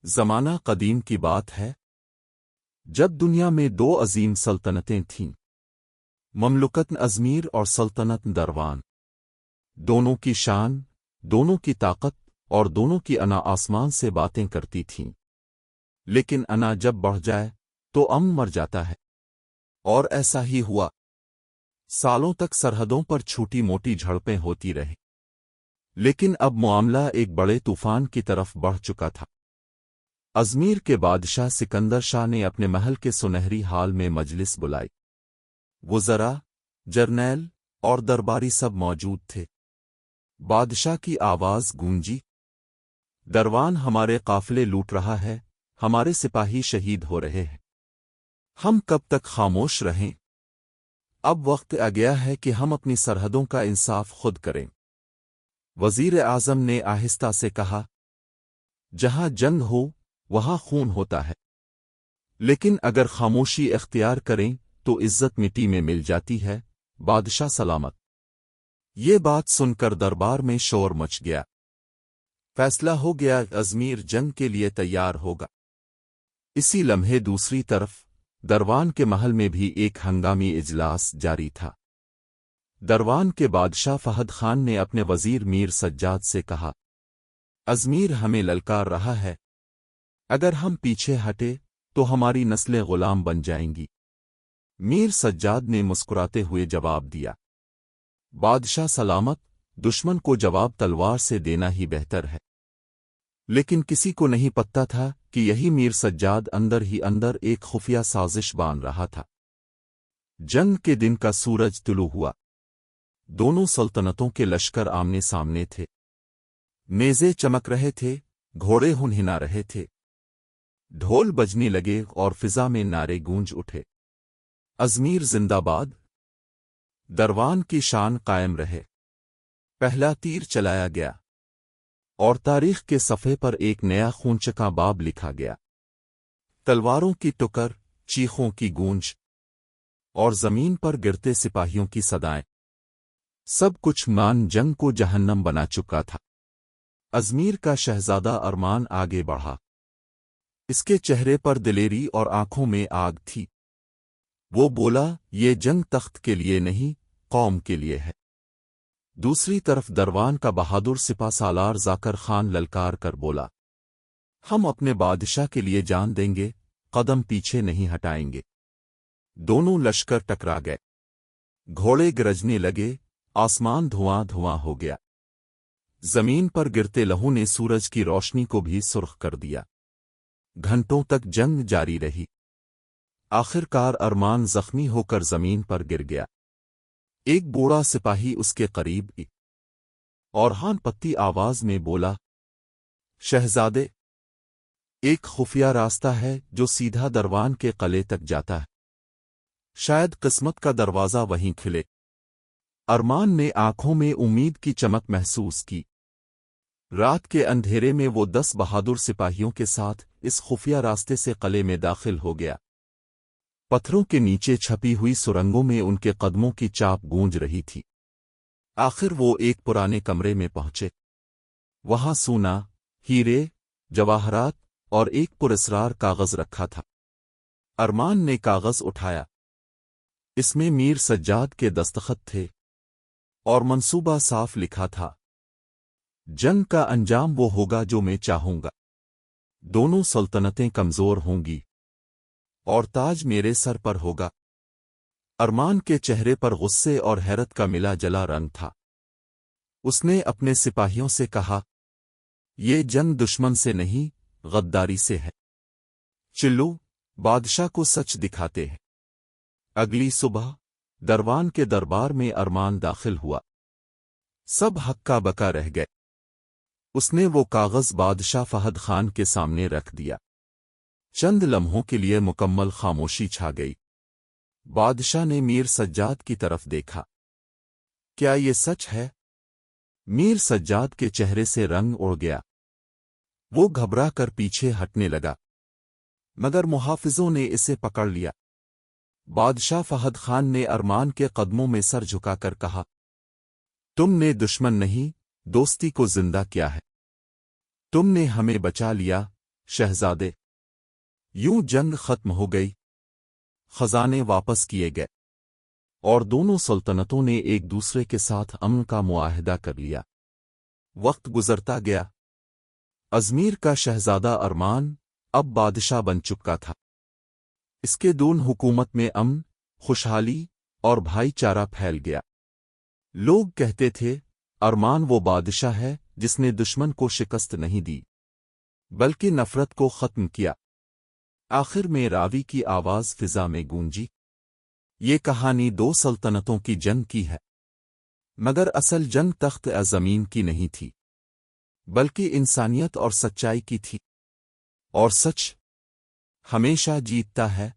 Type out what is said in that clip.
زمانہ قدیم کی بات ہے جب دنیا میں دو عظیم سلطنتیں تھیں، مملکت ازمیر اور سلطنت دروان۔ دونوں کی شان، دونوں کی طاقت اور دونوں کی انا آسمان سے باتیں کرتی تھیں، لیکن انا جب بڑھ جائے تو مر جاتا ہے، اور ایسا ہی ہوا۔ سالوں تک سرحدوں پر چھوٹی موٹی جھڑپیں ہوتی رہیں، لیکن اب معاملہ ایک بڑے طوفان کی طرف بڑھ چکا تھا۔ ازمیر کے بادشاہ سکندر شاہ نے اپنے محل کے سنہری ہال میں مجلس بلائی۔ وزراء، جرنیل اور درباری سب موجود تھے۔ بادشاہ کی آواز گونجی، دروان ہمارے قافلے لوٹ رہا ہے، ہمارے سپاہی شہید ہو رہے ہیں، ہم کب تک خاموش رہیں؟ اب وقت آ گیا ہے کہ ہم اپنی سرحدوں کا انصاف خود کریں۔ وزیر اعظم نے آہستہ سے کہا، جہاں جنگ ہو وہاں خون ہوتا ہے، لیکن اگر خاموشی اختیار کریں تو عزت مٹی میں مل جاتی ہے۔ بادشاہ سلامت۔ یہ بات سن کر دربار میں شور مچ گیا۔ فیصلہ ہو گیا، ازمیر جنگ کے لیے تیار ہوگا۔ اسی لمحے دوسری طرف دروان کے محل میں بھی ایک ہنگامی اجلاس جاری تھا۔ دروان کے بادشاہ فہد خان نے اپنے وزیر میر سجاد سے کہا، ازمیر ہمیں للکار رہا ہے، اگر ہم پیچھے ہٹے تو ہماری نسلیں غلام بن جائیں گی۔ میر سجاد نے مسکراتے ہوئے جواب دیا، بادشاہ سلامت، دشمن کو جواب تلوار سے دینا ہی بہتر ہے۔ لیکن کسی کو نہیں پتہ تھا کہ یہی میر سجاد اندر ہی اندر ایک خفیہ سازش باندھ رہا تھا۔ جنگ کے دن کا سورج طلوع ہوا۔ دونوں سلطنتوں کے لشکر آمنے سامنے تھے۔ نیزے چمک رہے تھے، گھوڑے ہنہنا رہے تھے، ڈھول بجنے لگے اور فضا میں نعرے گونج اٹھے، ازمیر زندہ باد، دروان کی شان قائم رہے۔ پہلا تیر چلایا گیا، اور تاریخ کے صفحے پر ایک نیا خونچکا باب لکھا گیا۔ تلواروں کی ٹکر، چیخوں کی گونج، اور زمین پر گرتے سپاہیوں کی صدائیں، سب کچھ مان جنگ کو جہنم بنا چکا تھا۔ ازمیر کا شہزادہ ارمان آگے بڑھا۔ اس کے چہرے پر دلیری اور آنکھوں میں آگ تھی۔ وہ بولا، یہ جنگ تخت کے لیے نہیں، قوم کے لیے ہے۔ دوسری طرف دروان کا بہادر سپہ سالار ذاکر خان للکار کر بولا، ہم اپنے بادشاہ کے لیے جان دیں گے، قدم پیچھے نہیں ہٹائیں گے۔ دونوں لشکر ٹکرا گئے، گھوڑے گرجنے لگے، آسمان دھواں دھواں ہو گیا۔ زمین پر گرتے لہو نے سورج کی روشنی کو بھی سرخ کر دیا۔ گھنٹوں تک جنگ جاری رہی۔ آخر کار ارمان زخمی ہو کر زمین پر گر گیا۔ ایک بوڑھا سپاہی اس کے قریب اور ہان پتی آواز میں بولا، شہزادے، ایک خفیہ راستہ ہے جو سیدھا دروان کے قلعے تک جاتا ہے، شاید قسمت کا دروازہ وہیں کھلے۔ ارمان نے آنکھوں میں امید کی چمک محسوس کی۔ رات کے اندھیرے میں وہ 10 بہادر سپاہیوں کے ساتھ اس خفیہ راستے سے قلعے میں داخل ہو گیا۔ پتھروں کے نیچے چھپی ہوئی سرنگوں میں ان کے قدموں کی چاپ گونج رہی تھی۔ آخر وہ ایک پرانے کمرے میں پہنچے۔ وہاں سونا، ہیرے، جواہرات اور ایک پراسرار کاغذ رکھا تھا۔ ارمان نے کاغذ اٹھایا۔ اس میں میر سجاد کے دستخط تھے، اور منصوبہ صاف لکھا تھا، جنگ کا انجام وہ ہوگا جو میں چاہوں گا، دونوں سلطنتیں کمزور ہوں گی، اور تاج میرے سر پر ہوگا۔ ارمان کے چہرے پر غصے اور حیرت کا ملا جلا رنگ تھا۔ اس نے اپنے سپاہیوں سے کہا، یہ جنگ دشمن سے نہیں، غداری سے ہے، چلو بادشاہ کو سچ دکھاتے ہیں۔ اگلی صبح دروان کے دربار میں ارمان داخل ہوا۔ سب ہکا بکا رہ گئے۔ اس نے وہ کاغذ بادشاہ فہد خان کے سامنے رکھ دیا۔ چند لمحوں کے لیے مکمل خاموشی چھا گئی۔ بادشاہ نے میر سجاد کی طرف دیکھا۔ کیا یہ سچ ہے؟ میر سجاد کے چہرے سے رنگ اڑ گیا۔ وہ گھبرا کر پیچھے ہٹنے لگا، مگر محافظوں نے اسے پکڑ لیا۔ بادشاہ فہد خان نے ارمان کے قدموں میں سر جھکا کر کہا، تم نے دشمن نہیں، دوستی کو زندہ کیا ہے۔ تم نے ہمیں بچا لیا، شہزادے یوں جنگ ختم ہو گئی، خزانے واپس کیے گئے، اور دونوں سلطنتوں نے ایک دوسرے کے ساتھ امن کا معاہدہ کر لیا۔ وقت گزرتا گیا، ازمیر کا شہزادہ ارمان اب بادشاہ بن چکا تھا۔ اس کے دون حکومت میں امن، خوشحالی اور بھائی چارہ پھیل گیا۔ لوگ کہتے تھے ارمان وہ بادشاہ ہے جس نے دشمن کو شکست نہیں دی بلکہ نفرت کو ختم کیا۔ آخر میں راوی کی آواز فضا میں گونجی، یہ کہانی دو سلطنتوں کی جنگ کی ہے، مگر اصل جنگ تخت زمین کی نہیں تھی بلکہ انسانیت اور سچائی کی تھی، اور سچ ہمیشہ جیتتا ہے۔